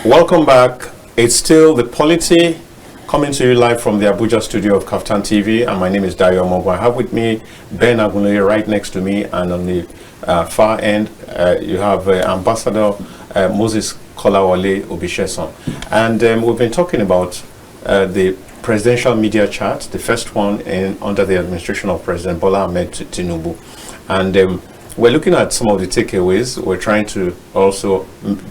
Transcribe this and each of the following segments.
Welcome back. It's still the Polity coming to you live from the Abuja studio of KAFTANTV, and my name is Dayo. I have with me Ben Agunloye right next to me, and on the far end you have Ambassador Moses Kolawole Obisesan. And we've been talking about the presidential media chart, the first one under the administration of President Bola Ahmed Tinubu. And we're looking at some of the takeaways. We're trying to also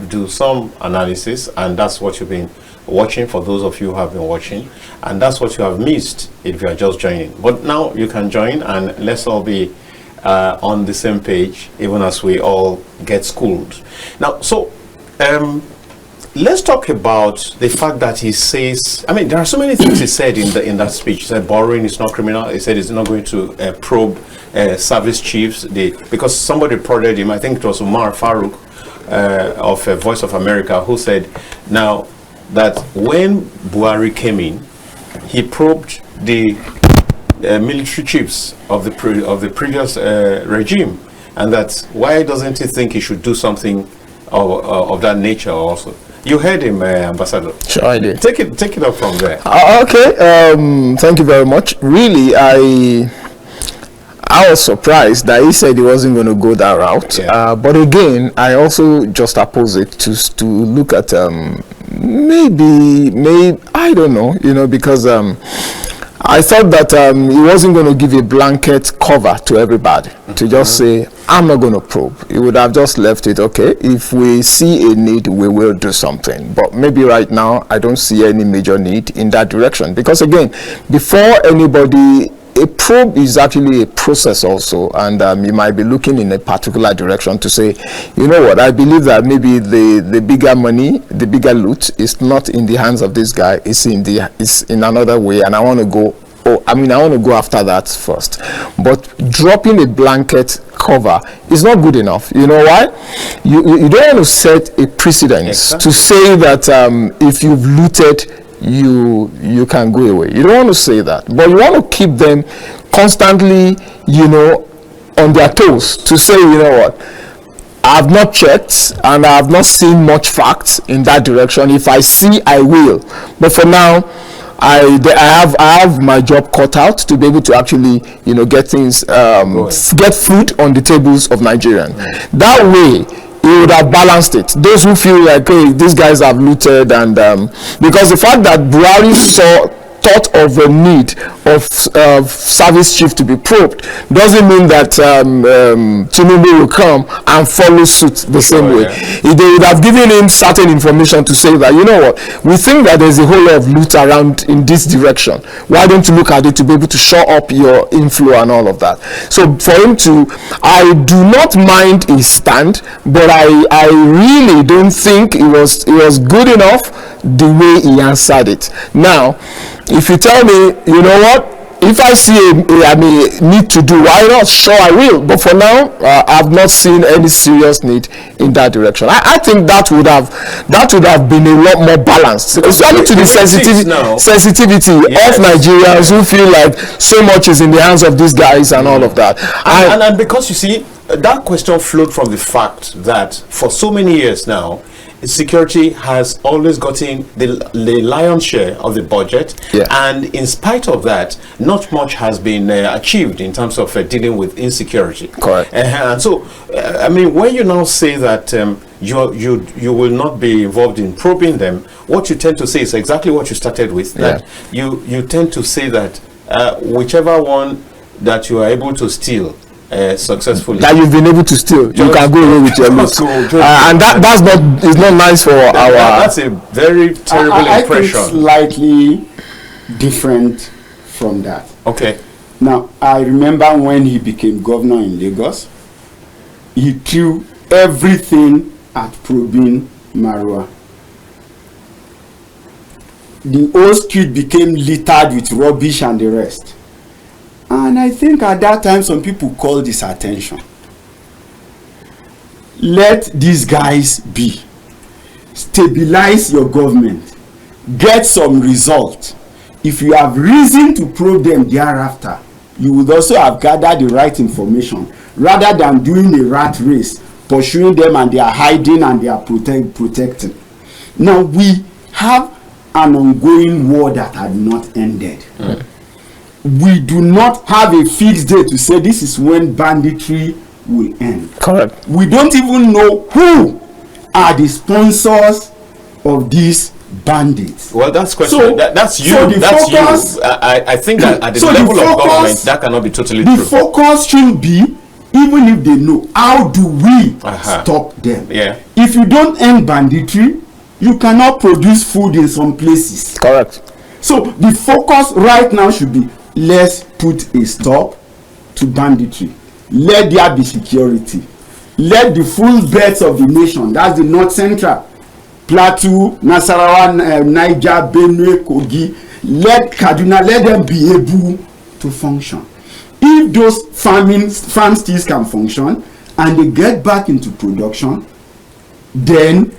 do some analysis, and that's what you've been watching for those of you who have been watching, and that's what you have missed if you are just joining. But now you can join, and let's all be on the same page, even as we all get schooled. Now, so let's talk about the fact that he says, I mean, there are so many things he said in that speech. He said borrowing is not criminal. He said he's not going to probe service chiefs, because somebody prodded him. I think it was Umar Farouk of Voice of America, who said now that when Buhari came in, he probed the military chiefs of the previous regime, and that why doesn't he think he should do something of that nature also? You heard him, Ambassador. Sure, I did. Take it up from there. Okay. Thank you very much. Really, I was surprised that he said he wasn't going to go that route. Yeah. But again, I also just oppose it to look at maybe I don't know, because I thought that he wasn't going to give a blanket cover to everybody to just say, I'm not going to probe. He would have just left it, okay, if we see a need, we will do something. But maybe right now, I don't see any major need in that direction. Because again, before anybody, a probe is actually a process also, and you might be looking in a particular direction to say, you know what, I believe that maybe the bigger money, the bigger loot is not in the hands of this guy, it's in another way, and I want to go after that first. But dropping a blanket cover is not good enough. You know why? You don't want to set a precedence to say that if you've looted, you can go away. You don't want to say that, but you want to keep them constantly, on their toes to say, you know what, I have not checked and I have not seen much facts in that direction. If I see, I will. But for now, I have my job cut out to be able to actually, get things, get food on the tables of Nigerians. That way, he would have balanced it. Those who feel like, hey, these guys have looted, and because the fact that Buhari thought of a need of service chief to be probed doesn't mean that Tinubu will come and follow suit the same way. Yeah. They would have given him certain information to say that, you know what, we think that there's a whole lot of loot around in this direction. Why don't you look at it to be able to show up your inflow and all of that? So for him to, I do not mind his stand, but I really don't think it was good enough the way he answered it. Now, if you tell me, you know what, if I see a need to do, why not? Sure, I will. But for now, I've not seen any serious need in that direction. I think that would have been a lot more balanced, especially to the sensitivity of Nigerians who feel like so much is in the hands of these guys and all of that. And because you see, that question flowed from the fact that for so many years now, security has always gotten the lion's share of the budget, and in spite of that, not much has been achieved in terms of dealing with insecurity. Correct. And so, I mean, when you now say that you will not be involved in probing them, what you tend to say is exactly what you started with. That you tend to say that whichever one that you are able to steal successfully, that you've been able to steal, you can go away with your loot, and it's not nice for that's a very terrible impression. I think slightly different from that. Okay. Now, I remember when he became governor in Lagos, he threw everything at probing Marwa. The whole street became littered with rubbish and the rest. And I think at that time, some people called his attention. Let these guys be. Stabilize your government. Get some result. If you have reason to probe them thereafter, you would also have gathered the right information rather than doing a rat race, pursuing them and they are hiding and they are protecting. Now we have an ongoing war that had not ended. We do not have a fixed day to say this is when banditry will end. Correct. We don't even know who are the sponsors of these bandits. Well, that's question. So, that's you. so That's focus, you. I think that at the so level the of focus, government, that cannot be totally the true. focus should be, even if they know, how do we stop them? Yeah. If you don't end banditry, you cannot produce food in some places. Correct. So the focus right now should be, let's put a stop to banditry. Let there be security. Let the full breadth of the nation, that's the North Central, Plateau, Nasarawa, Niger, Benue, Kogi, let Kaduna, let them be able to function. If those farm still can function and they get back into production, then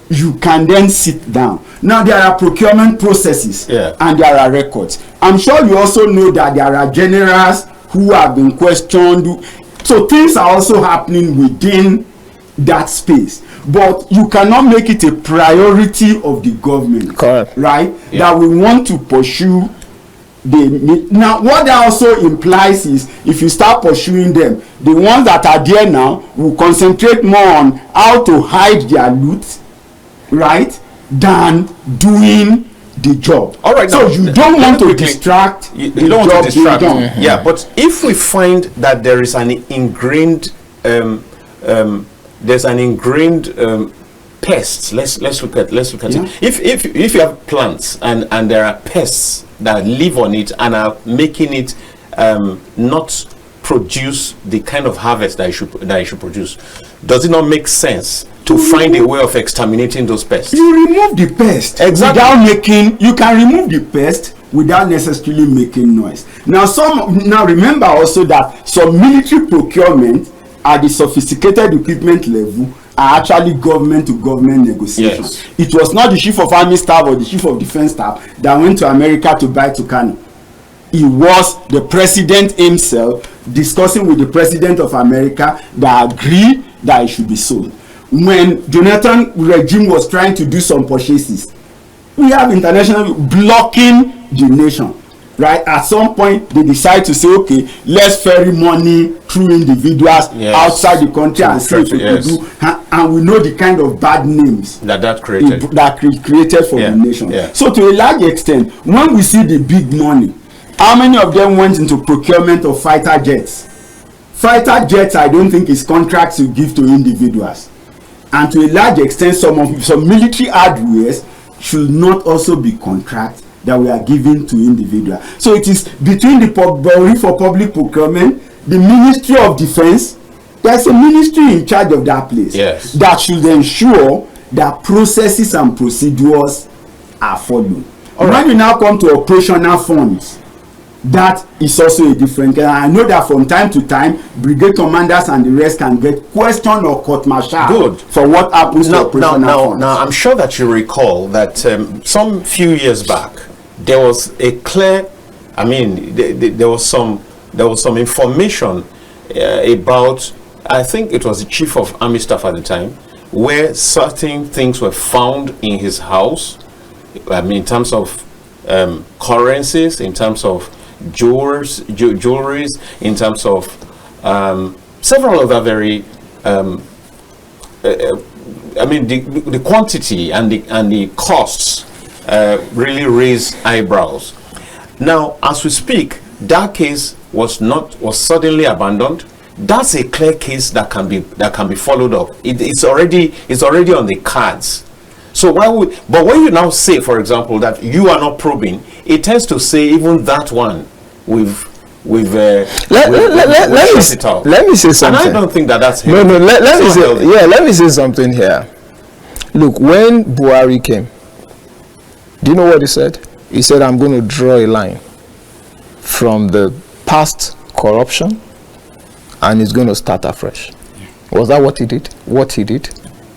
you can then sit down. Now there are procurement processes and there are records. I'm sure you also know that there are generals who have been questioned. So things are also happening within that space. But you cannot make it a priority of the government. Correct. Right? That we want to pursue the. Now what that also implies is, if you start pursuing them, the ones that are there now will concentrate more on how to hide their loot, right, than doing the job. All right. So now, you don't want to distract. You don't want to distract. Mm-hmm. Yeah, but if we find that there is an ingrained pests. Let's look at it. If you have plants and there are pests that live on it and are making it not produce the kind of harvest that it should produce, does it not make sense to find a way of exterminating those pests? You remove the pest without making. You can remove the pest without necessarily making noise. Now remember also that some military procurement at the sophisticated equipment level are actually government to government negotiations. Yes. It was not the chief of army staff or the chief of defense staff that went to America to buy Tucano. It was the president himself discussing with the president of America that agreed that it should be sold. When Jonathan regime was trying to do some purchases, we have international blocking the nation. Right, at some point they decide to say, okay, let's ferry money through individuals outside the country and see if we could do, and we know the kind of bad names that created for the nation. So to a large extent, when we see the big money, how many of them went into procurement of fighter jets? Fighter jets, I don't think, is contracts you give to individuals, and to a large extent, some military hardwares should not also be contracts that we are giving to individuals. So it is between the Bureau for Public Procurement, the Ministry of Defense. There's a ministry in charge of that place that should ensure that processes and procedures are followed. When you now come to operational funds, that is also a different. I know that from time to time, brigade commanders and the rest can get questioned or court-martialed for what happens to operational funds. Now, I'm sure that you recall that some few years back, there was a clear, there was some information about, I think it was the chief of army staff at the time, where certain things were found in his house, in terms of currencies, in terms of jewelries, in terms of several other very the quantity and the costs really raised eyebrows. Now, as we speak, that case was suddenly abandoned. That's a clear case that can be followed up. It's already on the cards. So but when you now say, for example, that you are not probing, it tends to say even that one let me say something. And I don't think that's healthy. Let me say something here. Look, when Buhari came, do you know what he said? He said, I'm going to draw a line from the past corruption and he's going to start afresh. Was that what he did?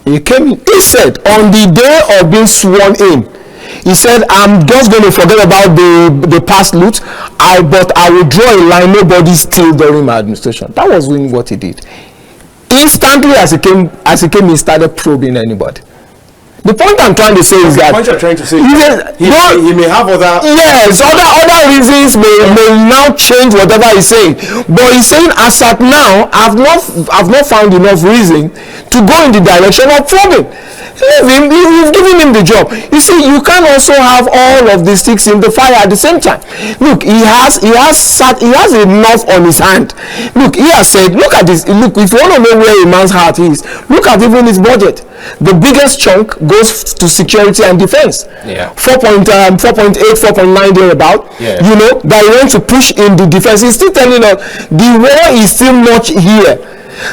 He came in, he said, on the day of being sworn in, he said, I'm just going to forget about the past loot, but I will draw a line, nobody steal during my administration. That was what he did. Instantly as he came, he started probing anybody. The point I'm trying to say is that... The point you're trying to say he may have other... Yes, other reasons may now change whatever he's saying. But he's saying, as at now, I've not found enough reason to go in the direction of probing. Leave him, you've given him the job. You see, you can't also have all of the sticks in the fire at the same time. Look, he has enough on his hand. Look, he has said, look at this. Look, if you want to know where a man's heart is, look at even his budget. The biggest chunk goes to security and defense. Yeah. 4.8, 4.9 thereabout. Yeah. You know, that he wants to push in the defense. He's still telling us the war is still much here.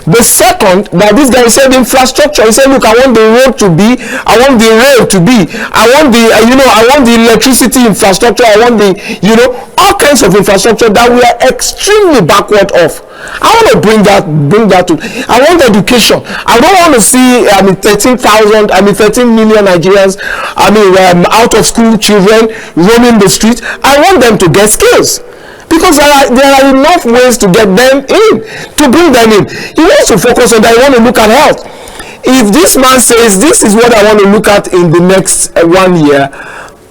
The second, that this guy said infrastructure, he said, look, I want the road to be, I want the rail to be, I want the, I want the electricity infrastructure, I want the, all kinds of infrastructure that we are extremely backward of. I want to bring that to, I want education. I don't want to see, 13 million Nigerians, out of school children roaming the street. I want them to get skills. Because there are enough ways to get them in, to bring them in. He wants to focus on that. He wants to look at health. If this man says, this is what I want to look at in the next 1 year,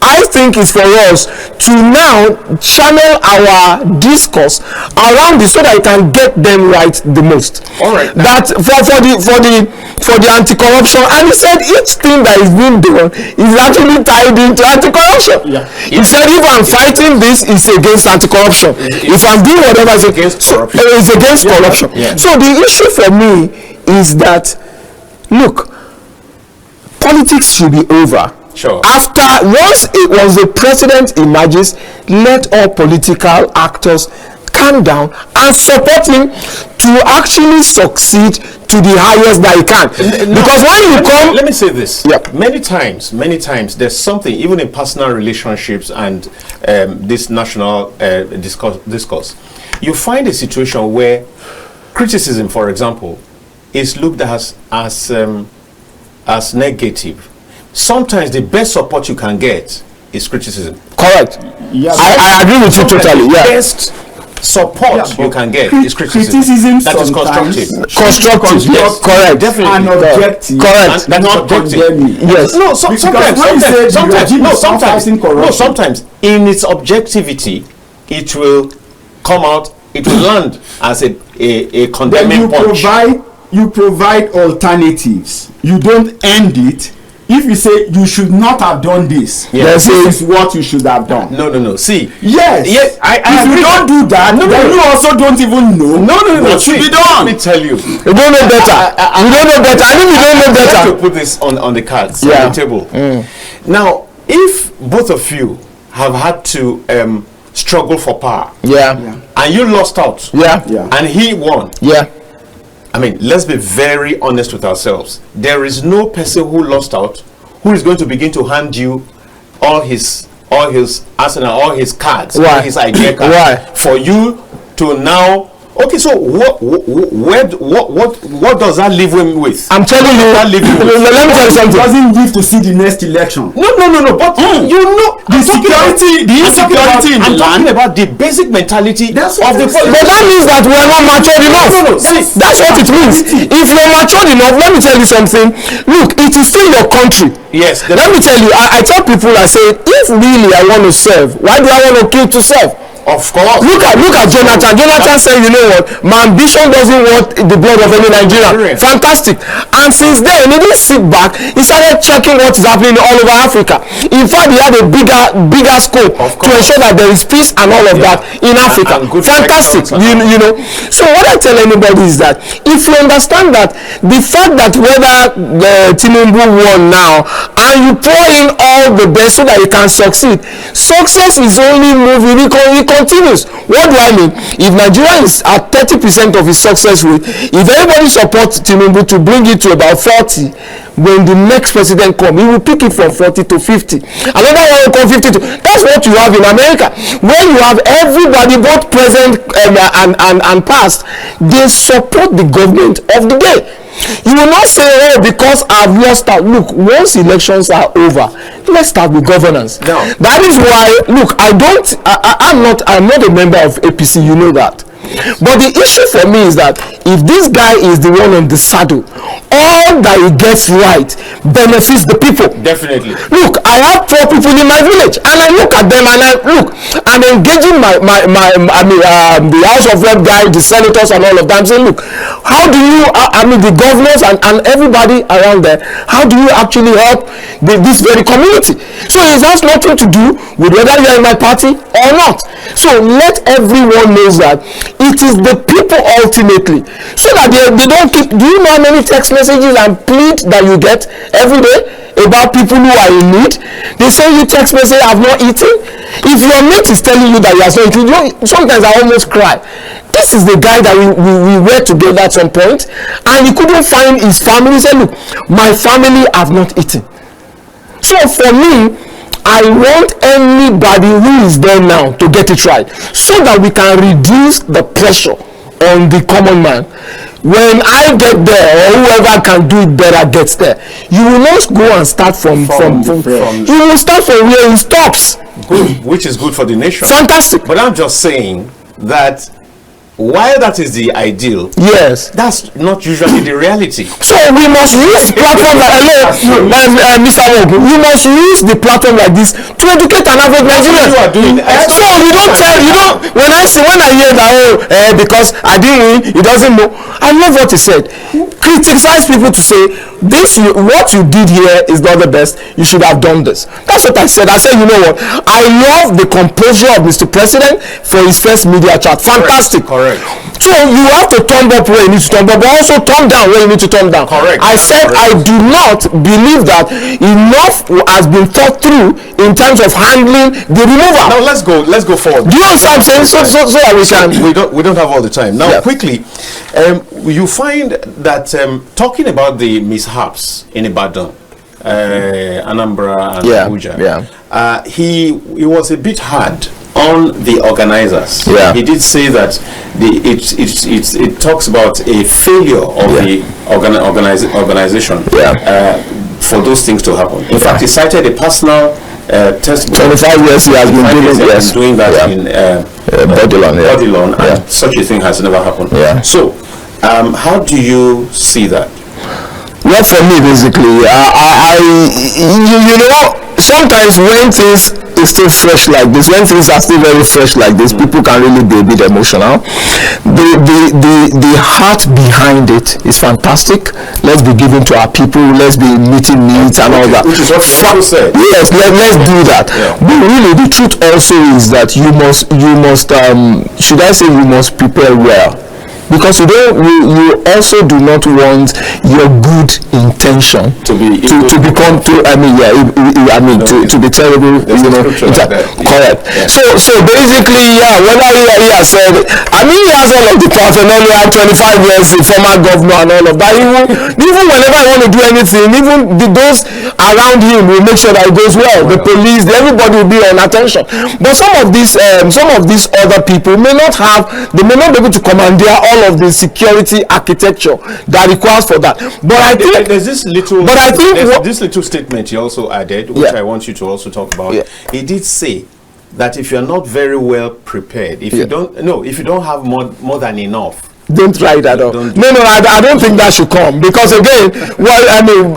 I think it's for us to now channel our discourse around this so that we can get them right the most. All right. That for the anti-corruption, and he said each thing that is being done is actually tied into anti-corruption. Yeah. He said if I'm fighting this, it's against anti-corruption. If I'm doing whatever, it's against corruption. It's against corruption. Yeah. So the issue for me is that, look, politics should be over. Sure. Once the president emerges, let all political actors calm down and support him to actually succeed to the highest that he can. Because when you come... Let me say this. Yep. Many times, there's something, even in personal relationships and this national discourse, you find a situation where criticism, for example, is looked at as negative. Sometimes the best support you can get is criticism. Correct. Yeah. I agree with you totally. The yeah. best support you can get is criticism. That is constructive. Constructive. Yes. Correct. Definitely. And objective. Correct. And not objective. Yes. No. Sometimes in its objectivity, it will come out. It will land as a condemning punch. You provide alternatives. You don't end it. If you say you should not have done this, yes, this is what you should have done. No. See, yes. If you don't do that, then you also don't even know what should be done. Let me tell you, you don't know better. You don't know better. I mean, you don't know better. I have to put this on the cards on the table. Now, if both of you have had to struggle for power, and you lost out, and he won, I mean, let's be very honest with ourselves. There is no person who lost out who is going to begin to hand you all his arsenal, all his cards, all his idea cards for you to now. Okay, so what does that leave him with? I'm telling you. Let me tell you something. It doesn't live to see the next election. No. But you know, the insecurity in the land. I'm talking about the basic mentality of the politics. But that means that we are not matured enough. No. That's what it means. If you're matured enough, let me tell you something. Look, it is still your country. Yes. Let me tell you. I tell people, I say, if really I want to serve, why do I want to kill to serve? Of course. Look at Jonathan. Jonathan said, you know what? My ambition doesn't want the blood of any Nigerian. Fantastic. And since then, he didn't sit back. He started checking what is happening all over Africa. In fact, he had a bigger scope to ensure that there is peace and all of that in Africa. And fantastic. You know. So what I tell anybody is that if you understand that the fact that whether Tinubu won now and you pour in all the best so that you can succeed, success is only moving. It continues. What do I mean? If Nigeria is at 30% of its success rate, if everybody supports Tinubu to bring it to about 40, when the next president comes, he will pick it from 40 to 50. Another one will come 50 to. That's what you have in America. When you have everybody, both present and past, they support the government of the day. You will not say, oh, because I've lost out. Look, once elections are over, let's start with governance. No. That is why, look, I'm not a member of APC, you know that. But the issue for me is that if this guy is the one on the saddle, all that he gets right benefits the people. Definitely. Look, I have 4 people in my village, and I look at them and I'm engaging the House of Rep guy, the senators and all of them, saying, look, how do you, the governors and everybody around there, how do you actually help this very community? So it has nothing to do with whether you're in my party or not. So let everyone know that it is the people ultimately, so that they don't keep. Do you know how many text messages and plead that you get every day about people who are in need? They send you text message, "I've not eaten." If your mate is telling you that he has not eaten, sometimes I almost cry. This is the guy that we were together at some point, and he couldn't find his family. He said, "Look, my family have not eaten." So for me, I want anybody who is there now to get it right, so that we can reduce the pressure on the common man. When I get there, or whoever can do it better gets there, you will not go and start from you will start from where it stops. Good, which is good for the nation. Fantastic. But I'm just saying that while that is the ideal, yes, that's not usually the reality. So we must use platform Mr. Omoogun, we must use the platform like this to educate an average Nigerian. You are doing. So you don't when I hear that because I didn't win, he doesn't know. I love what he said. Criticize people to say what you did here is not the best. You should have done this. That's what I said. I said, you know what? I love the composure of Mr. President for his first media chat. Fantastic. Correct. So you have to thumb up where you need to thumb up, but also thumb down where you need to thumb down. Correct. I said I do not believe that enough has been thought through in terms of handling the removal. Now let's go forward. Do you understand what I'm saying? So that we can. We don't have all the time. Now quickly, you find that talking about the mishaps in Ibadan, Anambra and Abuja, he was a bit hard on the organizers. He did say that it talks about a failure of the organization for those things to happen. In fact, he cited a personal testimony. 25 years he has been doing that in Bodilon, and such a thing has never happened. So, how do you see that? Well, for me, basically, you know, sometimes when things is still fresh like this, when things are still very fresh like this, people can really be a bit emotional. The heart behind it is fantastic. Let's be giving to our people. Let's be meeting needs and all that. Which is what you said. Yes, let's do that. But really, the truth also is that you must should I say you must prepare well. Because you also do not want your good intention to become to be terrible. Correct. So basically, whether he has said, he has all of the paraphernalia, 25 years, former governor and all of that. Even whenever I want to do anything, even those around him will make sure that it goes well. The police, everybody will be on attention. But some of these other people may not be able to commandeer all of the security architecture that requires for that. But I think there's this little statement he also added, which I want you to also talk about. He did say that if you're not very well prepared, if you don't have more than enough, don't try that out. I don't think that should come, because again,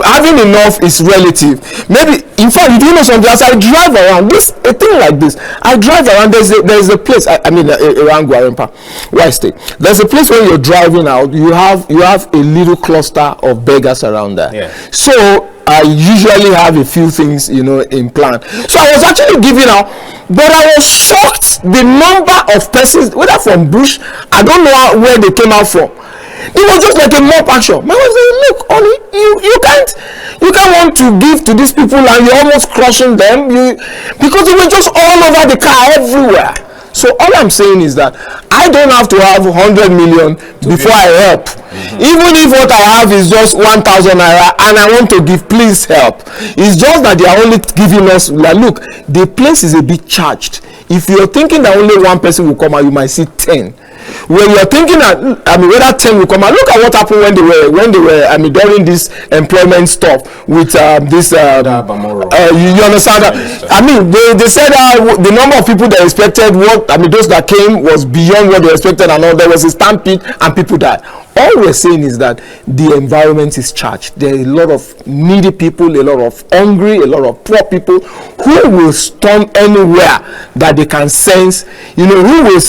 having enough is relative. Maybe, in fact, you do know something. As I drive around a thing like this, I drive around. There's a place. Around Gwarimpa, where I stay. There's a place where you're driving out. You have a little cluster of beggars around there. So I usually have a few things, in plan. So I was actually giving out, but I was shocked the number of persons, whether from Bush, I don't know where they came out from. It was just like a mob action. My wife said, "Look, honey, you can't want to give to these people, and you're almost crushing them, because they were just all over the car everywhere." So all I'm saying is that I don't have to have 100 million before I help. Even if what I have is just 1,000 naira and I want to give, please help. It's just that they are only giving us, look, the place is a bit charged. If you're thinking that only one person will come out, you might see 10. When you're thinking that, whether 10 will come out, look at what happened when they were during this employment stuff with this, you understand that? They said the number of people they expected, those that came was beyond done what they expected and all. There was a stampede and people died. All we're saying is that the environment is charged. There are a lot of needy people, a lot of hungry, a lot of poor people who will storm anywhere that they can sense, who will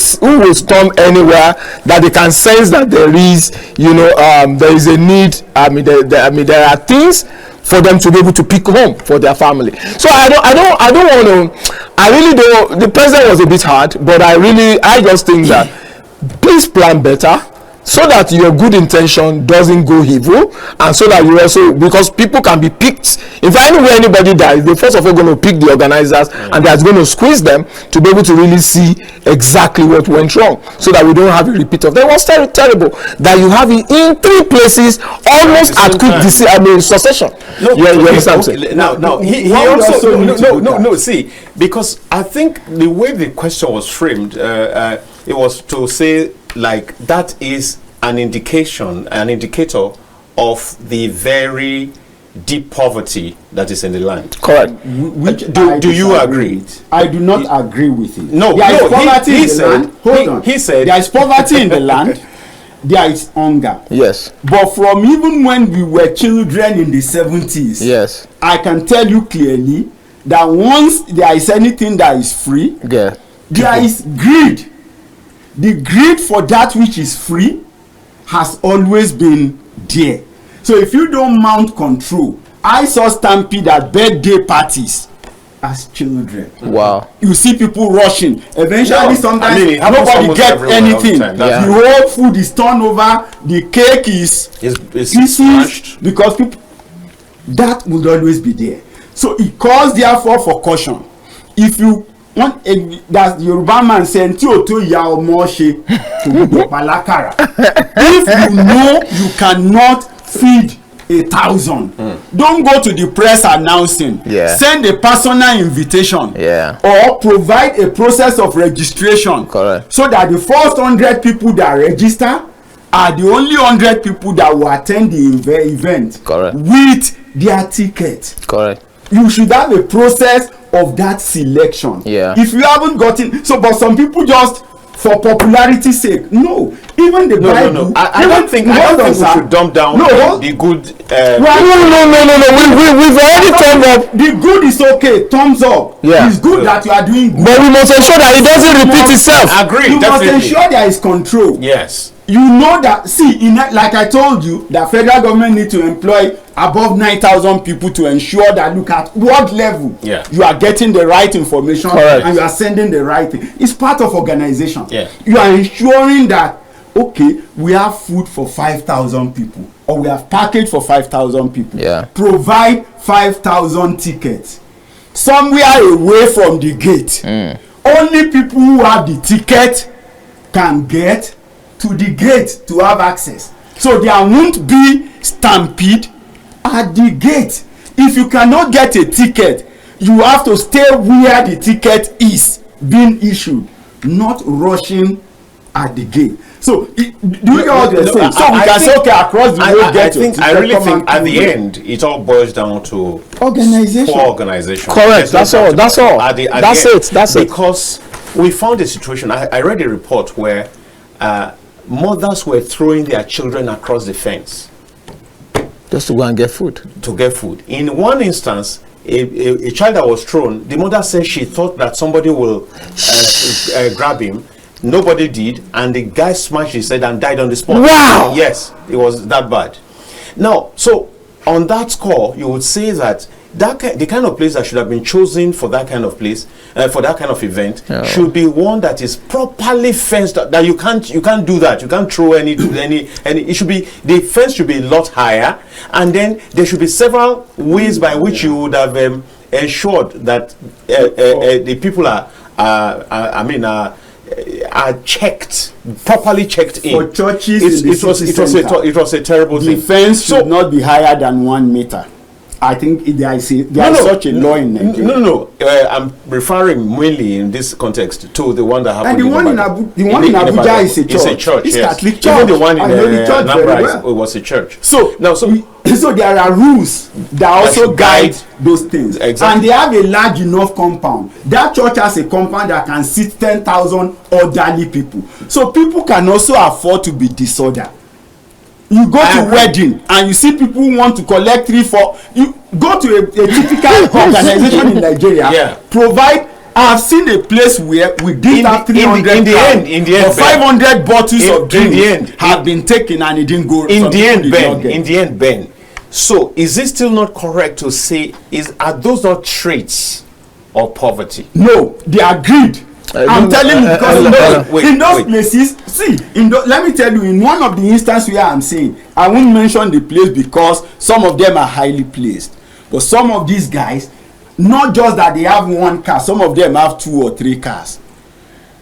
storm anywhere that they can sense that there is, there is a need. There are things for them to be able to pick home for their family. So I don't want to. I really don't. The president was a bit hard, but I just think that please plan better, so that your good intention doesn't go evil, and so that you also, because people can be picked. If anywhere anybody dies, they're first of all going to pick the organizers, and that's going to squeeze them to be able to really see exactly what went wrong, so that we don't have a repeat of that. It was terrible that you have it in 3 places almost at quick succession. No. See, because I think the way the question was framed, it was to say, like, that is an indicator of the very deep poverty that is in the land. Correct. Do you agree? I do not agree with it. He said there is poverty in the land. There is hunger. Yes. But from even when we were children in the 70s, yes, I can tell you clearly that once there is anything that is free, there is greed. The greed for that which is free has always been there. So if you don't mount control, I saw stampede at birthday parties as children. Wow. You see people rushing. Eventually, sometimes nobody gets anything. The whole food is turned over. The cake is smashed because people. That would always be there. So it calls therefore for caution. If you want, that Yoruba man saying, if you know you cannot feed 1,000, don't go to the press announcing. Send a personal invitation, or provide a process of registration. Correct. So that the first 100 people that register are the only 100 people that will attend the event. Correct. With their ticket. Correct. You should have a process of that selection. If you haven't gotten, but some people just for popularity's sake. No, even the Bible. No. I don't think we should dumb down the good. We've already thumbed up. The good is okay. Thumbs up. It's good that you are doing good. But we must ensure that it doesn't repeat itself. Agree. You must ensure there is control. Yes. You know that, like I told you, the federal government need to employ above 9,000 people to ensure that, look at what level you are getting the right information. Correct. And you are sending the right thing. It's part of organization. Yeah. You are ensuring that, okay, we have food for 5,000 people, or we have package for 5,000 people. Provide 5,000 tickets somewhere away from the gate. Only people who have the ticket can get to the gate to have access. So there won't be stampede at the gate. If you cannot get a ticket, you have to stay where the ticket is being issued, not rushing at the gate. So do you get what you're saying? So we can say, okay, across the road. I really think at the end it all boils down to organization. Poor organization. Correct. That's all. That's it. Because we found a situation. I read a report where mothers were throwing their children across the fence just to go and get food. In one instance, a child that was thrown, the mother said she thought that somebody will grab him. Nobody did, and the guy smashed his head and died on the spot. Wow. Yes, it was that bad. Now, so on that score, you would say that the kind of place that should have been chosen for that kind of place, for that kind of event, should be one that is properly fenced. That you can't do that. You can't throw any. It should be, the fence should be a lot higher, and then there should be several ways by which you would have ensured that the people are checked, properly checked in. For churches, it was a terrible thing. The fence should not be higher than 1 meter. I think there is such a law in Nigeria. I'm referring mainly in this context to the one that happened. And the one in Abuja is a church. It's a church. It's yes. Catholic church. Even the one in Anambra, it was a church. So So there are rules that also guide those things. Exactly. And they have a large enough compound. That church has a compound that can seat 10,000 elderly people. So people can also afford to be disordered. You go to wedding and you see people who want to collect 3-4. You go to a typical organization in Nigeria. Provide. I've seen a place where we did have 300 in the end, 500 bottles of drink have been taken and it didn't go. In the end, Ben. So is it still not correct to say are those not traits of poverty? No, they are greed. I'm telling you, because in those places, see, let me tell you, in one of the instances where I'm saying, I won't mention the place because some of them are highly placed, but some of these guys, not just that they have one car, some of them have 2 or 3 cars,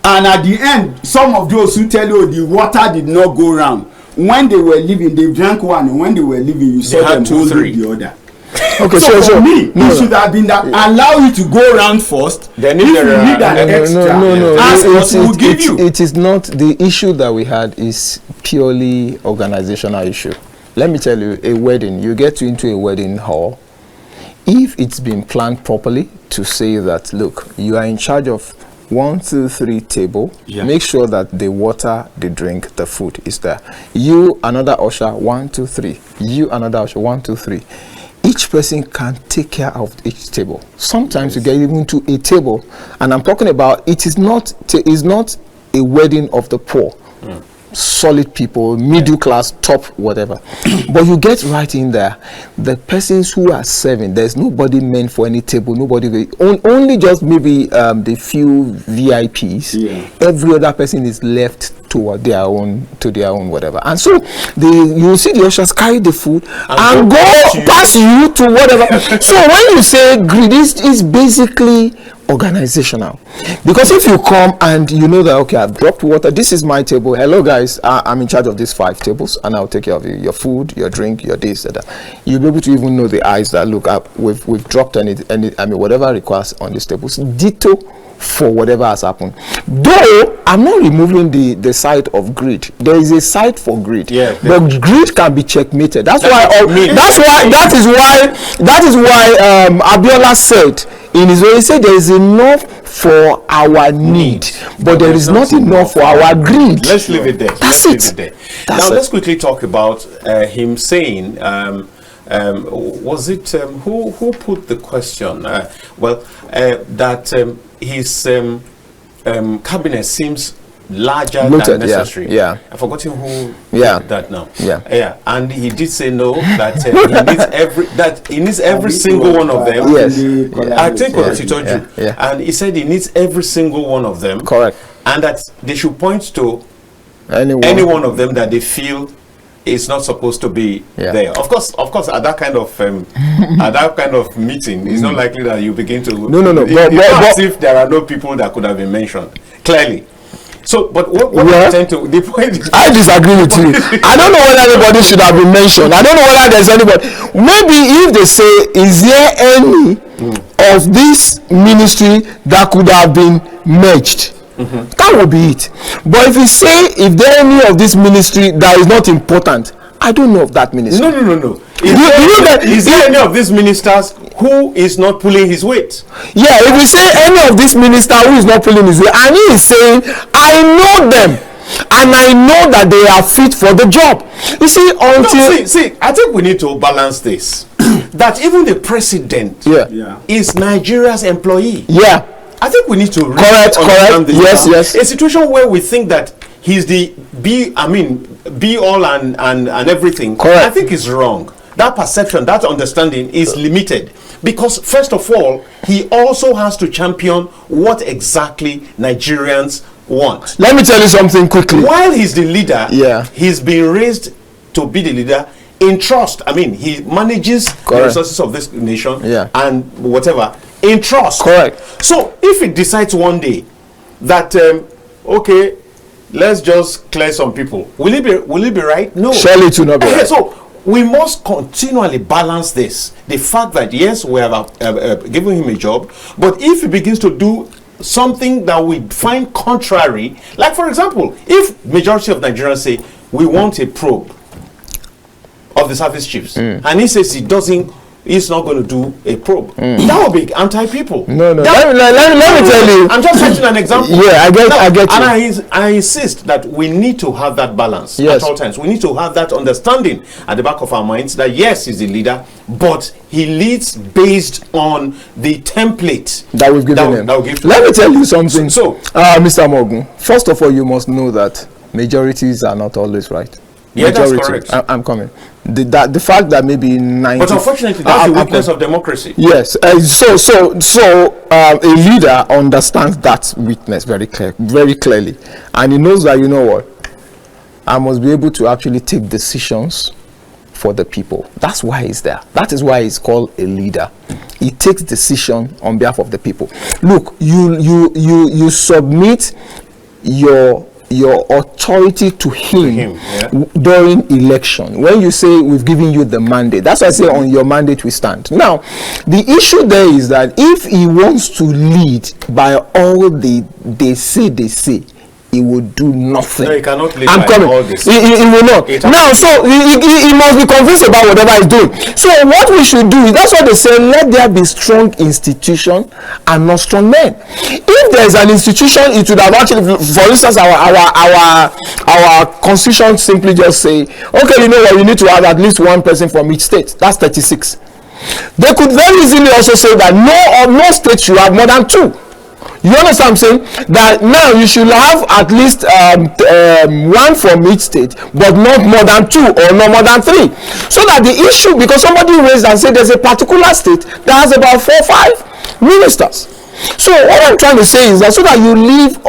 and at the end, some of those who tell you the water did not go round, when they were leaving, they drank one, and when they were leaving, you saw them holding the other. Okay, so for me, it should have been that allow you to go around first. Then if you need an extra, it is not the issue that we had is purely organizational issue. Let me tell you, a wedding, you get into a wedding hall. If it's been planned properly to say that, look, you are in charge of 1, 2, 3 table, make sure that the water, the drink, the food is there. You, another usher, 1, 2, 3. You, another usher, 1, 2, 3. Each person can take care of each table. Sometimes you get even to a table, and I'm talking about it is not a wedding of the poor. Solid people, middle class, top, whatever. But you get right in there, the persons who are serving, there's nobody meant for any table, nobody, only just maybe the few VIPs. Every other person is left to their own whatever. And so you see the ushers carry the food and go pass you to whatever. So when you say greed, is basically organizational, because if you come and you know that, okay, I've dropped water, this is my table, hello guys, I'm in charge of these 5 tables and I'll take care of your food, your drink, your this, that. You'll be able to even know the eyes that look up, we've dropped any I mean whatever requires on these tables, ditto for whatever has happened. Though I'm not removing the side of greed, there is a side for greed, but greed can be checkmated. That is why Abiola said in his way, he said there is enough for our need, but there is not enough for our greed. Let's leave it there. Let's quickly talk about him saying, was it who put the question? That his cabinet seems larger than necessary. I've forgotten who did that now. And he did say no, that he needs every single one of them. I think he told you. And he said he needs every single one of them. Correct. And that they should point to any one of them that they feel is not supposed to be there. Of course, at that kind of meeting, it's not likely that you begin to as if there are no people that could have been mentioned clearly. So, but what I tend to the point is, I disagree with you. I don't know whether anybody should have been mentioned. I don't know whether there's anybody. Maybe if they say, is there any of this ministry that could have been merged? That would be it. But if you say, if there any of this ministry that is not important, I don't know of that ministry. No. Is there any of these ministers who is not pulling his weight? Yeah, if you say any of this minister who is not pulling his weight, and he is saying, I know them, and I know that they are fit for the job. You see, I think we need to balance this. That even the president is Nigeria's employee. I think we need to correct. Yes. A situation where we think that he's the be all and everything. Correct. I think is wrong. That perception, that understanding is limited, because first of all, he also has to champion what exactly Nigerians want. Let me tell you something quickly. While he's the leader, he's been raised to be the leader in trust. I mean, he manages the resources of this nation and whatever in trust. Correct. So if he decides one day that okay, let's just clear some people, will it be right? No. Surely to not be right. So we must continually balance this. The fact that yes, we have given him a job, but if he begins to do something that we find contrary, like for example, if majority of Nigerians say we want a probe of the service chiefs, and he says he's not going to do a probe. That would be anti-people. No. Let me tell you. I'm just setting an example. Yeah, I get you. And I insist that we need to have that balance at all times. We need to have that understanding at the back of our minds that yes, he's the leader, but he leads based on the template that we've given him. Let me tell you something. So, Mr. Omoogun, first of all, you must know that majorities are not always right. Yeah, that's correct. I'm coming. The fact that maybe 90. But unfortunately, that's the weakness of democracy. Yes. So a leader understands that weakness very clearly, and he knows that, you know what, I must be able to actually take decisions for the people. That's why he's there. That is why he's called a leader. He takes decision on behalf of the people. Look, you submit your authority to him during election. When you say we've given you the mandate, that's why I say on your mandate we stand. Now, the issue there is that if he wants to lead by all they say, he will do nothing. No, he cannot lead I'm by coming. all this. He will not. Now, so he must be convinced about whatever he's doing. So what we should do is, that's what they say, let there be strong institution and not strong men. If there is an institution, it would have actually, for instance, our constitution simply just say, okay, you know what, you need to have at least one person from each state. That's 36. They could very easily also say that no state should have more than 2. You understand what I'm saying? That now you should have at least one from each state, but not more than 2 or not more than 3. So that the issue, because somebody raised and said there's a particular state that has about 4 or 5 ministers. So what I'm trying to say is that so that you leave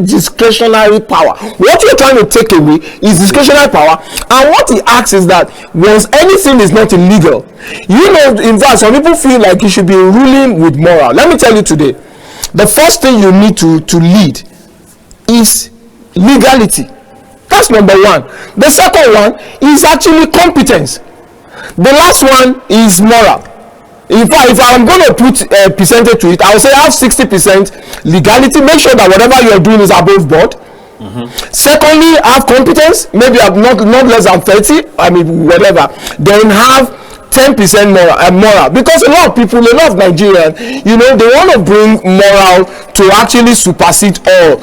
discretionary power. What you're trying to take away is discretionary power, and what he asks is that once anything is not illegal, you know, in fact, some people feel like you should be ruling with moral. Let me tell you today, the first thing you need to lead is legality. That's number one. The second one is actually competence. The last one is moral. In fact, if I'm going to put a percentage to it, I will say have 60% legality. Make sure that whatever you're doing is above board. Secondly, have competence. Maybe not less than 30. I mean, whatever. Then have 10% moral, because a lot of people, a lot of Nigerians, you know, they want to bring moral to actually supersede all.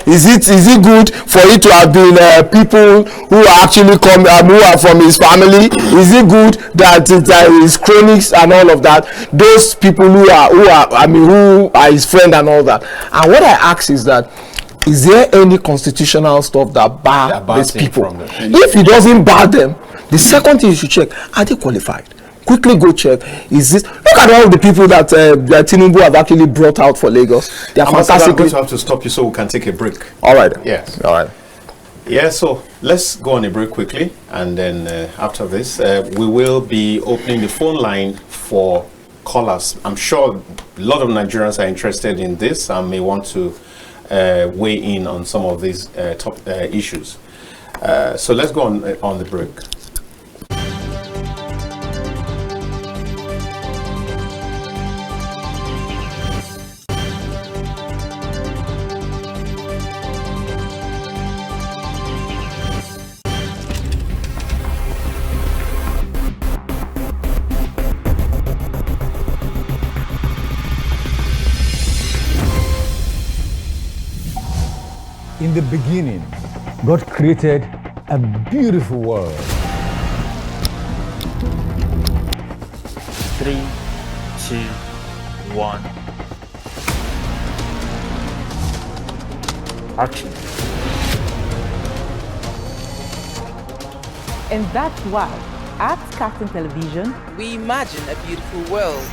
Is it good for it to have been people who are actually who are from his family? Is it good that his cronies and all of that? Those people who are his friend and all that. And what I ask is that, is there any constitutional stuff that bar these people? If he doesn't bar them, the second thing you should check, are they qualified? Quickly go check. Is this? Look at all the people that Tinubu have actually brought out for Lagos. They are fantastic. I'm going to have to stop you so we can take a break. All right. Yes. All right. Yeah, so let's go on a break quickly, and then after this, we will be opening the phone line for callers. I'm sure a lot of Nigerians are interested in this and may want to weigh in on some of these top issues. So let's go on the break. In the beginning, God created a beautiful world. 3, 2, 1. Action. And that's why, at KAFTAN Television, we imagine a beautiful world.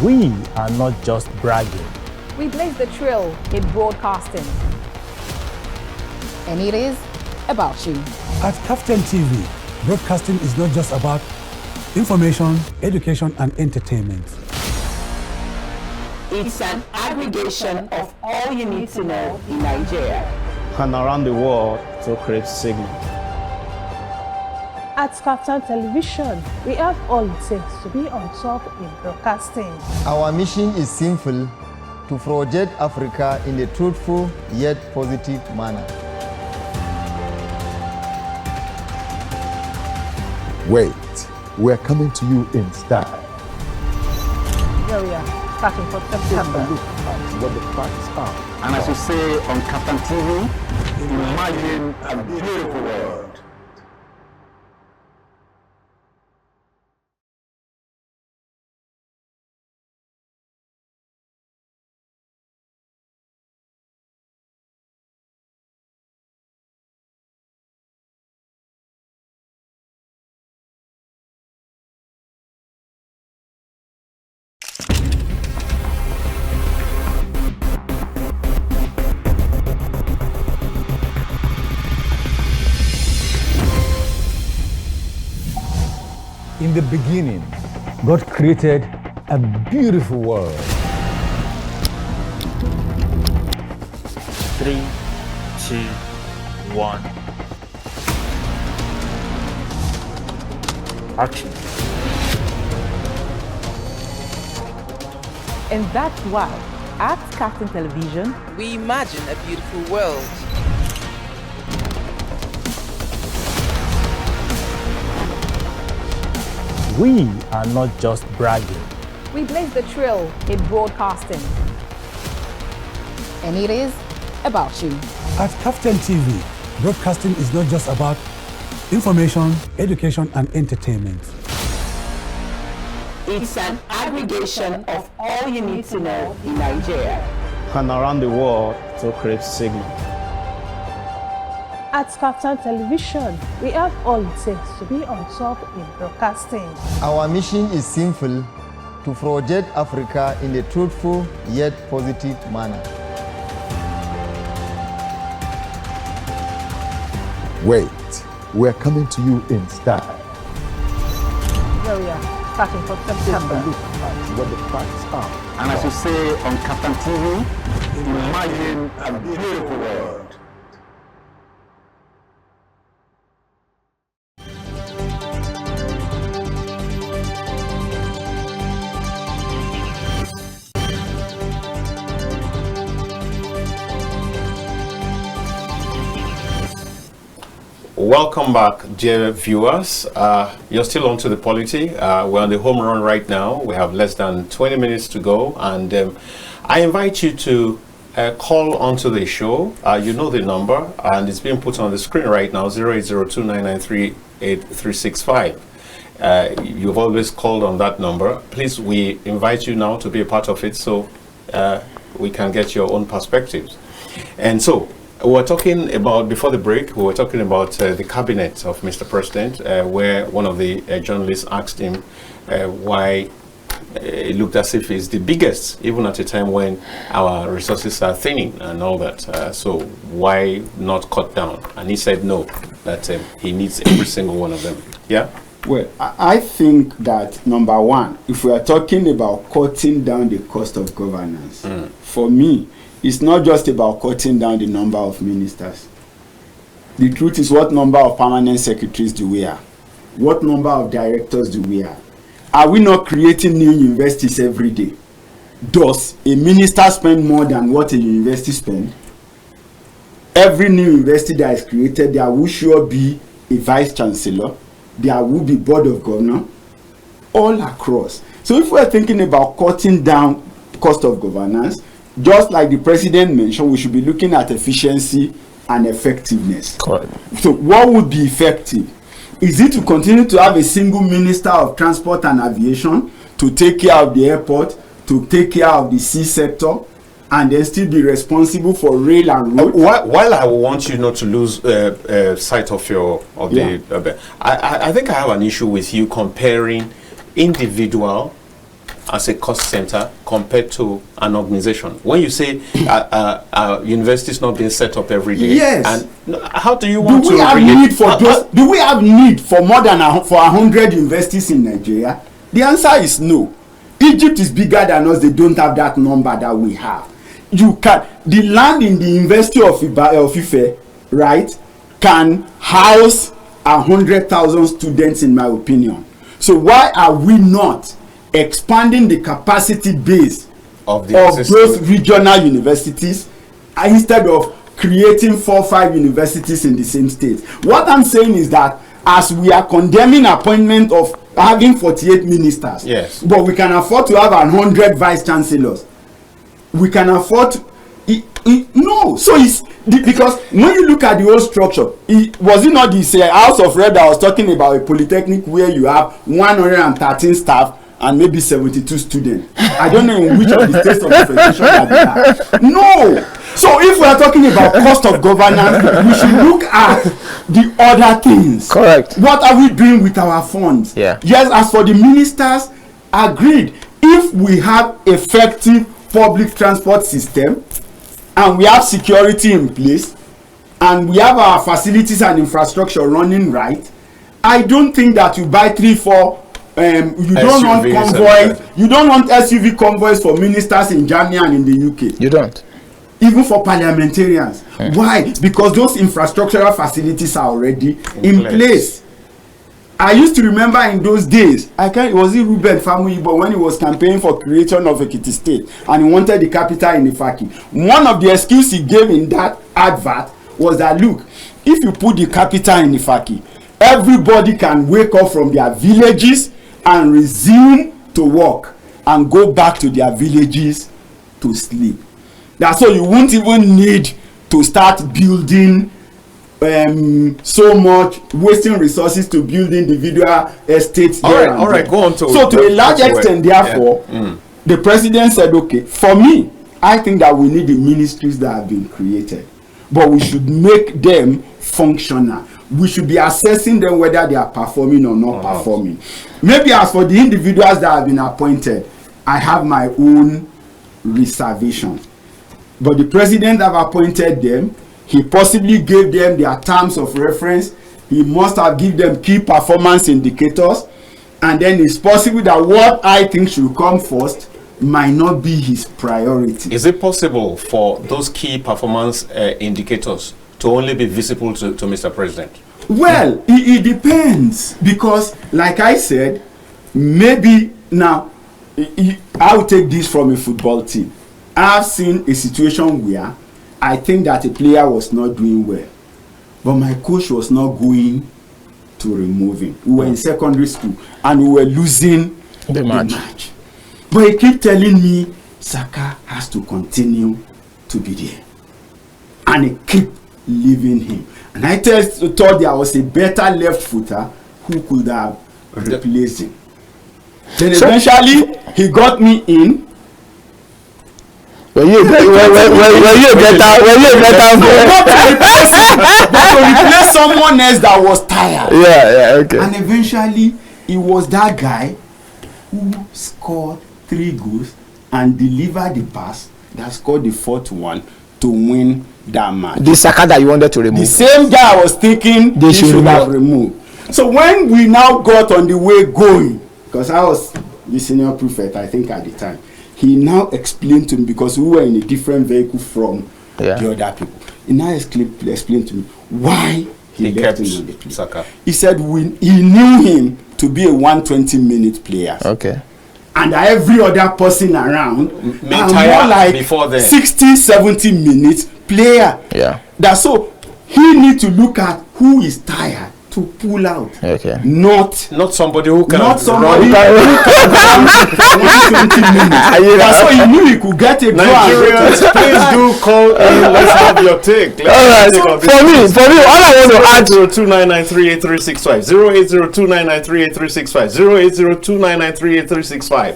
We are not just bragging. We blaze the trail in broadcasting. And it is about you. At KAFTANTV, broadcasting is not just about information, education, and entertainment. It's an aggregation of all you need to know in Nigeria and around the world to create signal. At KAFTAN Television, we have all it takes to be on top in broadcasting. Our mission is simple: to to project Africa in a truthful yet positive manner. Wait, we're coming to you in style. Here we are, starting for September. Look at what the facts are. And as you say on KAFTAN TV, imagine a beautiful world. In the beginning, God created a beautiful world. 3, 2, 1. Action. And that's why, at KAFTAN Television, we imagine a beautiful world. We are not just bragging. We blaze the trail in broadcasting. And it is about you. At KAFTAN TV, broadcasting is not just about information, education, and entertainment. It's an aggregation of all you need to know in Nigeria and around the world to create signal. At KAFTAN Television, we have all it takes to be on top in broadcasting. Our mission is simple: to project Africa in a truthful yet positive manner. Wait, we're coming to you in style. Here we are, starting for September. Look at what the facts are. And as you say on KAFTAN TV, imagine a beautiful world. Welcome back, dear viewers. You're still on to the Polity. We're on the home run right now. We have less than 20 minutes to go, and I invite you to call onto the show. You know the number, and it's being put on the screen right now, 0802-993-8365. You've always called on that number. Please, we invite you now to be a part of it so we can get your own perspectives. And so, we were talking about, before the break, we were talking about the cabinet of Mr. President, where one of the journalists asked him why it looked as if it's the biggest, even at a time when our resources are thinning and all that. So why not cut down? And he said no, that he needs every single one of them. Yeah? Well, I think that, number one, if we are talking about cutting down the cost of governance, for me, it's not just about cutting down the number of ministers. The truth is, what number of permanent secretaries do we have? What number of directors do we have? Are we not creating new universities every day? Does a minister spend more than what a university spends? Every new university that is created, there will sure be a vice chancellor. There will be board of governors all across. So if we're thinking about cutting down cost of governance, just like the president mentioned, we should be looking at efficiency and effectiveness. Correct. So what would be effective? Is it to continue to have a single minister of transport and aviation to take care of the airport, to take care of the sea sector, and then still be responsible for rail and road? While I want you not to lose sight of I think I have an issue with you comparing individual as a cost center compared to an organization. When you say universities not being set up every day, yes, and how do you want to do we have need for more than 100 universities in Nigeria? The answer is no. Egypt is bigger than us. They don't have that number that we have. You can, the land in the University of Ife, right, can house 100,000 students, in my opinion. So why are we not expanding the capacity base of those regional universities instead of creating 4 or 5 universities in the same state. What I'm saying is that as we are condemning appointment of having 48 ministers, yes, but we can afford to have 100 vice chancellors. We can afford no. So it's because when you look at the whole structure, was it not this House of Rep that was talking about a polytechnic where you have 113 staff and maybe 72 students? I don't know in which of the states of the federation that they are. No. So if we are talking about cost of governance, we should look at the other things. Correct. What are we doing with our funds? Yeah. Yes, as for the ministers, agreed. If we have effective public transport system and we have security in place and we have our facilities and infrastructure running right, I don't think that you buy 3-4 you don't want convoys, you don't want SUV convoys for ministers in Germany and in the UK. You don't. Even for parliamentarians. Why? Because those infrastructural facilities are already in place. I used to remember in those days, it was Ruben Famuyibo when he was campaigning for creation of Ekiti State and he wanted the capital in Ifaki. One of the excuses he gave in that advert was that, look, if you put the capital in Ifaki, everybody can wake up from their villages and resume to work and go back to their villages to sleep. That's so you won't even need to start building so much, wasting resources to build individual estates. All right, go on to. So to a large extent, therefore, the president said, okay, for me, I think that we need the ministries that have been created, but we should make them functional. We should be assessing them whether they are performing or not performing. Maybe as for the individuals that have been appointed, I have my own reservation. But the president have appointed them. He possibly gave them their terms of reference. He must have given them key performance indicators. And then it's possible that what I think should come first might not be his priority. Is it possible for those key performance indicators to only be visible to Mr. President? Well, it depends. Because, like I said, maybe now, I will take this from a football team. I've seen a situation where I think that a player was not doing well, but my coach was not going to remove him. We were in secondary school and we were losing the match. But he kept telling me Saka has to continue to be there, and he kept leaving him. And I thought there was a better left footer who could have replaced him. Then eventually he got me in. When you better but to replace someone else that was tired. Yeah, okay. And eventually it was that guy who scored 3 goals and delivered the pass that scored the 4th one to win that match. The Saka that you wanted to remove. The same guy I was thinking they should have removed. So when we now got on the way going, because I was the senior prefect, I think at the time, he now explained to me, because we were in a different vehicle from the other people. He now explained to me why he left him on the play. Saka. He said he knew him to be a 120-minute player. Okay. And every other person around more like before 60-70 minutes player. Yeah. That's so he need to look at who is tired to pull out. Okay. Not somebody who can run for 120 minutes. That's so he knew he could get a draw. Nigerians, please do call in. Let's have your take. All right. So for me, all I want to add to 08029938365, 08029938365,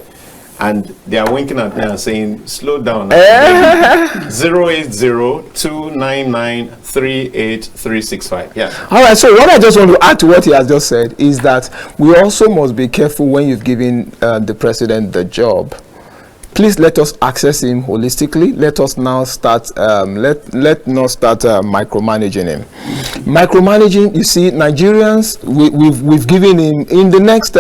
and they are winking at me and saying, "Slow down." 08029938365. Yeah. All right. So what I just want to add to what he has just said is that we also must be careful when you've given the president the job. Please let us access him holistically. Let us now start. Let not start micromanaging him. Micromanaging. You see, Nigerians, we've given him in the next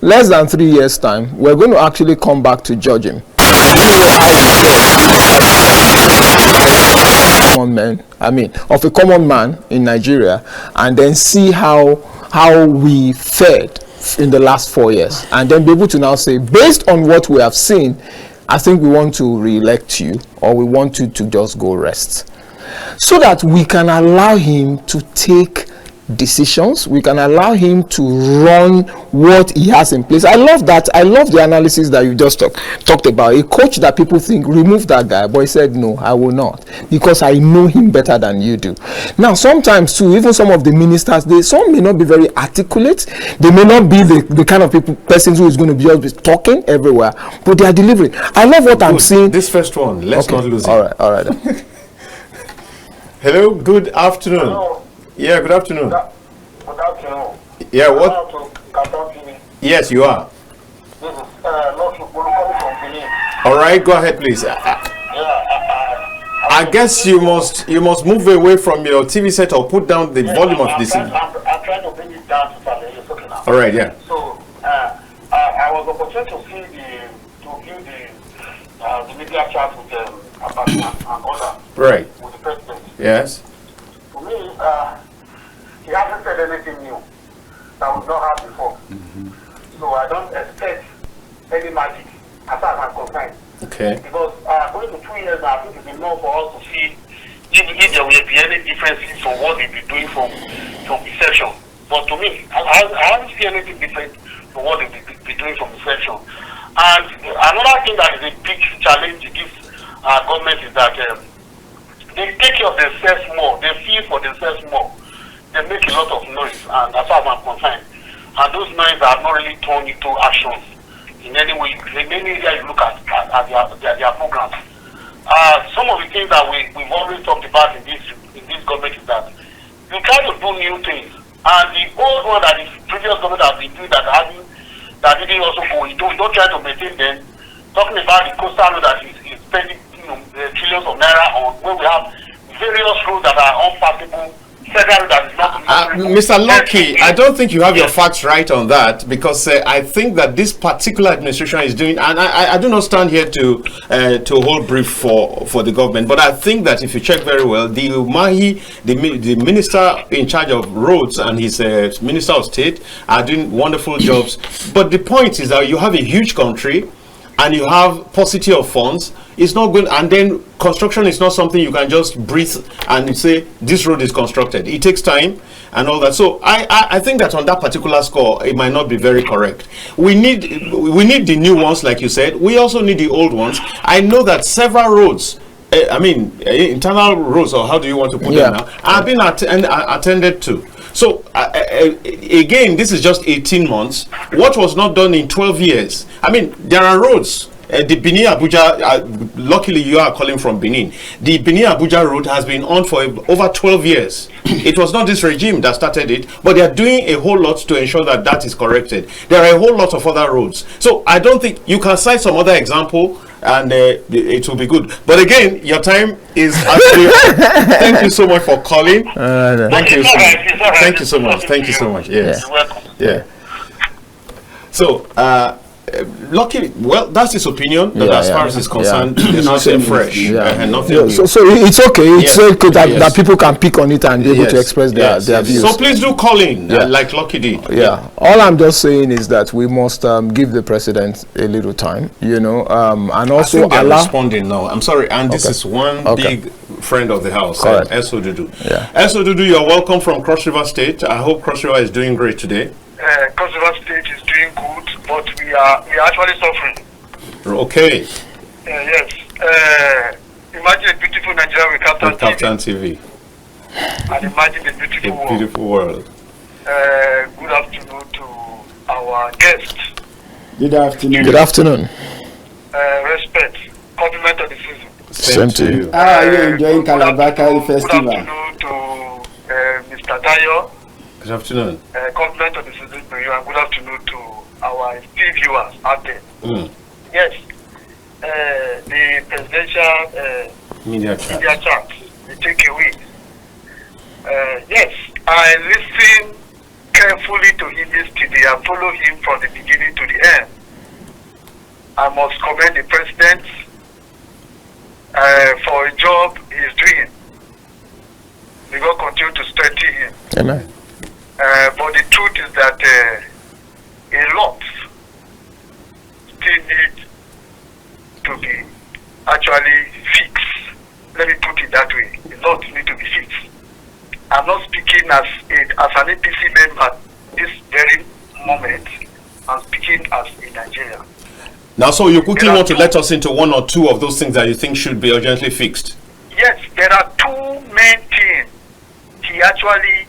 less than 3 years' time. We're going to actually come back to judge him. Of a common man in Nigeria, and then see how we fared in the last 4 years, and then be able to now say, based on what we have seen, I think we want to re-elect you, or we want you to just go rest, so that we can allow him to take decisions, we can allow him to run what he has in place. I love that. I love the analysis that you just talked about. A coach that people think, remove that guy, but he said, no, I will not, because I know him better than you do. Now, sometimes too, even some of the ministers, some may not be very articulate, they may not be the kind of persons who is going to be always talking everywhere, but they are delivering. I love what I'm seeing. This first one, let's not lose it. All right. Hello, good afternoon. Hello. Yeah, good afternoon. Good afternoon. Yeah, what? Yes, you are. This is Lucky coming from Benin. All right, go ahead, please. I guess you must move away from your TV set or put down the volume of this. I'm trying to bring it down to something. Okay now. All right, yeah. So I was opportunity to view the media chat with Agunloye and others. Right. With the president. Yes. To me, he hasn't said anything new that we've not had before. So I don't expect any magic as far as I'm concerned. Okay. Because going to 2 years now, I think it's enough for us to see if there will be any differences from what they've been doing from inception. But to me, I haven't seen anything different from what they've been doing from inception. And another thing that is a big challenge in this government is that they take care of themselves more, they feel for themselves more. They make a lot of noise, and as far as I'm concerned, and those noise are not really turned into actions in any way. In many areas, you look at their programs. Some of the things that we've always talked about in this government is that you try to do new things, and the old one that the previous government has been doing that didn't also go. You don't try to maintain them. Talking about the coastal road that is spending trillions of naira on, where we have various roads that are unpassable. Mr. Lucky, I don't think you have your facts right on that, because I think that this particular administration is doing, and I do not stand here to hold brief for the government, but I think that if you check very well, the Umahi, the minister in charge of roads, and his minister of state are doing wonderful jobs. But the point is that you have a huge country, and you have paucity of funds. It's not good, and then construction is not something you can just breathe and say this road is constructed. It takes time and all that. So I think that on that particular score, it might not be very correct. We need the new ones, like you said. We also need the old ones. I know that several roads, internal roads, or how do you want to put them now, have been attended to. So again, this is just 18 months. What was not done in 12 years? I mean, there are roads. The Benin Abuja, luckily you are calling from Benin. The Benin Abuja road has been on for over 12 years. It was not this regime that started it, but they are doing a whole lot to ensure that that is corrected. There are a whole lot of other roads. So I don't think you can cite some other example, and it will be good. But again, your time is actually thank you so much for calling. Thank you so much. Thank you so much. Thank you so much. Yes. Yeah. So Lucky, well, that's his opinion. That as far as it's concerned, it's nothing fresh. And nothing so it's okay. It's okay that people can pick on it and be able to express their views. So please do call in, like Lucky did. All I'm just saying is that we must give the president a little time, and also I think responding now. I'm sorry, and this is one big friend of the house, Esodudu. Esodudu, you're welcome from Cross River State. I hope Cross River is doing great today. Cross River State is doing good, but we are actually suffering. Okay. Yes. Imagine a beautiful Nigeria with KAFTAN TV. And imagine a beautiful world. Good afternoon to our guests. Good afternoon. Good afternoon. Respect. Compliment of the season. Same to you. How are you enjoying Calabar Festival? Good afternoon to Mr. Dayo. Good afternoon. Compliment of the season to you, and good afternoon to our esteemed viewers out there. Yes, the presidential media chat, the takeaway. Yes, I listen carefully to him yesterday and follow him from the beginning to the end. I must commend the president for a job he is doing. May God continue to strengthen him. Amen. But the truth is that a lot still need to be Now, so you quickly want to let us into one or two of those things that you think should be urgently fixed. Yes, there are two main things he actually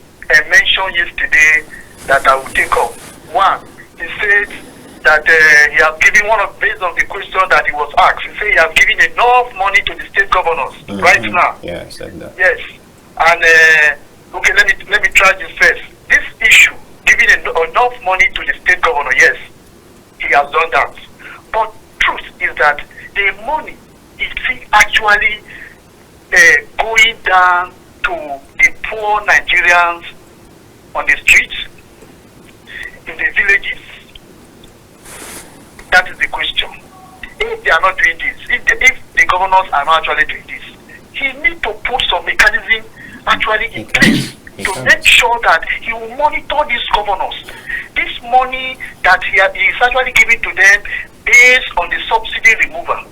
mentioned yesterday that I will take up. One, he said that he has given based on the question that he was asked, he said he has given enough money to the state governors right now. Yeah, I said that. Yes, and okay, let me try this first. This issue, giving enough money to the state governor, yes, he has done that. But truth is that the money is actually going down to the poor Nigerians on the streets, in the villages. That is the question. If they are not doing this, if the governors are not actually doing this, he needs to put some mechanism actually in place to make sure that he will monitor these governors. This money that he is actually giving to them based on the subsidy removal,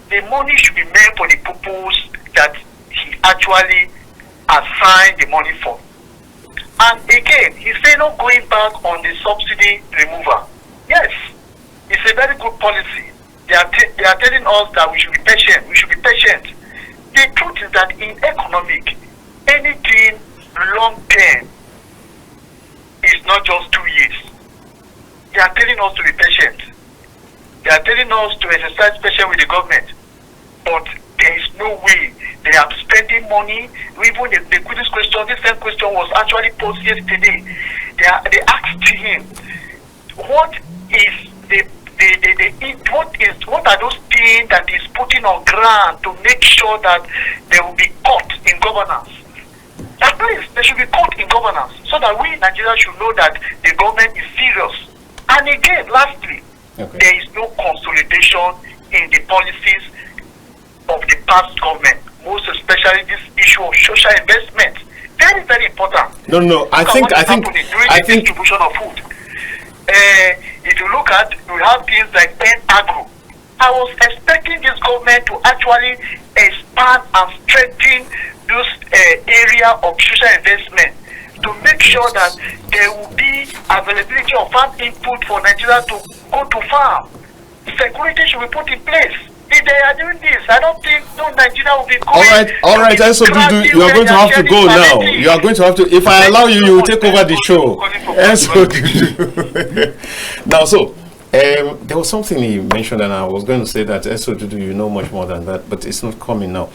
the money should be meant for the purpose that he actually assigned the money for. And again, he said not going back on the subsidy removal. Yes, it's a very good policy. They are telling us that we should be patient. We should be patient. The truth is that in economic, anything long term is not just 2 years. They are telling us to be patient. They are telling us to exercise patience with the government. But there is no way they are spending money. Even the quickest question, this same question was actually posed yesterday. They asked him, what are those things that is putting on ground to make sure that there will be cut in governance? At least there should be cut in governance so that we Nigerians should know that the government is serious. And again, lastly, there is no consolidation in the policies of the past government, most especially this issue of social investment. Very, very important. No. I think distribution of food. If you look at, we have things like agro. I was expecting this government to actually expand and strengthen this area of social investment to make sure that there will be availability of farm input for Nigeria to go to farm. Security should be put in place. If they are doing this, I don't think Nigeria will be going. All right. So you are going to have to go now. You are going to have to. If I allow you, you will take over the show. Now, so there was something he mentioned, and I was going to say that SODUDU, you know much more than that, but it's not coming now.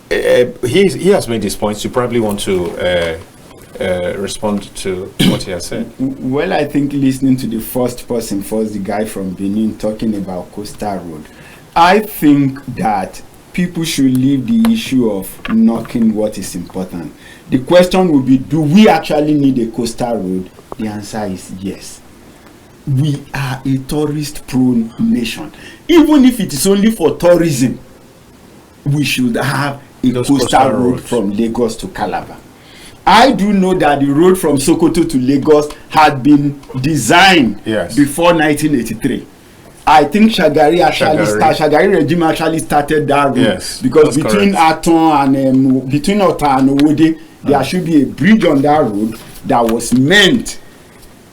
He has made his points. You probably want to respond to what he has said. Well, I think listening to the first, the guy from Benin talking about Coastal Road, I think that people should leave the issue of knocking what is important. The question will be, do we actually need a coastal road? The answer is yes. We are a tourist-prone nation. Even if it is only for tourism, we should have a coastal road from Lagos to Calabar. I do know that the road from Sokoto to Lagos had been designed before 1983. I think Shagari regime actually started that road because between Aton and between Ota and Owode, there should be a bridge on that road that was meant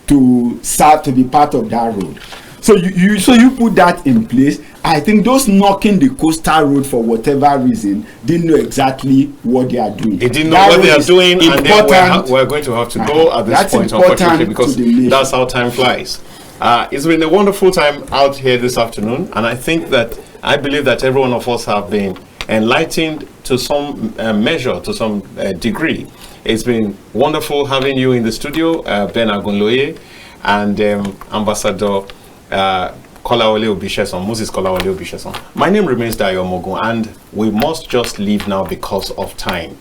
to start to be part of that road. So you put that in place. I think those knocking the coastal road for whatever reason didn't know exactly what they are doing. They didn't know what they are doing, and then we're going to have to go at this point, unfortunately, because that's how time flies. It's been a wonderful time out here this afternoon, and I believe that every one of us have been enlightened to some measure, to some degree. It's been wonderful having you in the studio, Ben Agunloye, and Ambassador Kolawole Obisesan, Moses Kolawole Obisesan. My name remains Dayo Omoogun, and we must just leave now because of time.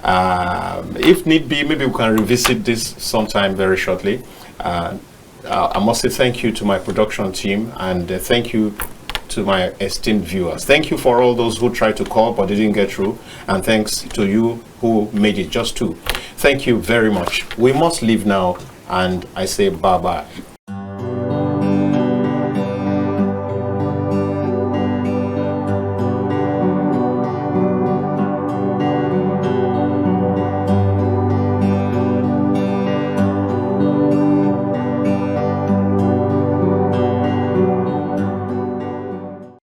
If need be, maybe we can revisit this sometime very shortly. I must say thank you to my production team, and thank you to my esteemed viewers. Thank you for all those who tried to call but didn't get through, and thanks to you who made it just two. Thank you very much. We must leave now, and I say bye-bye.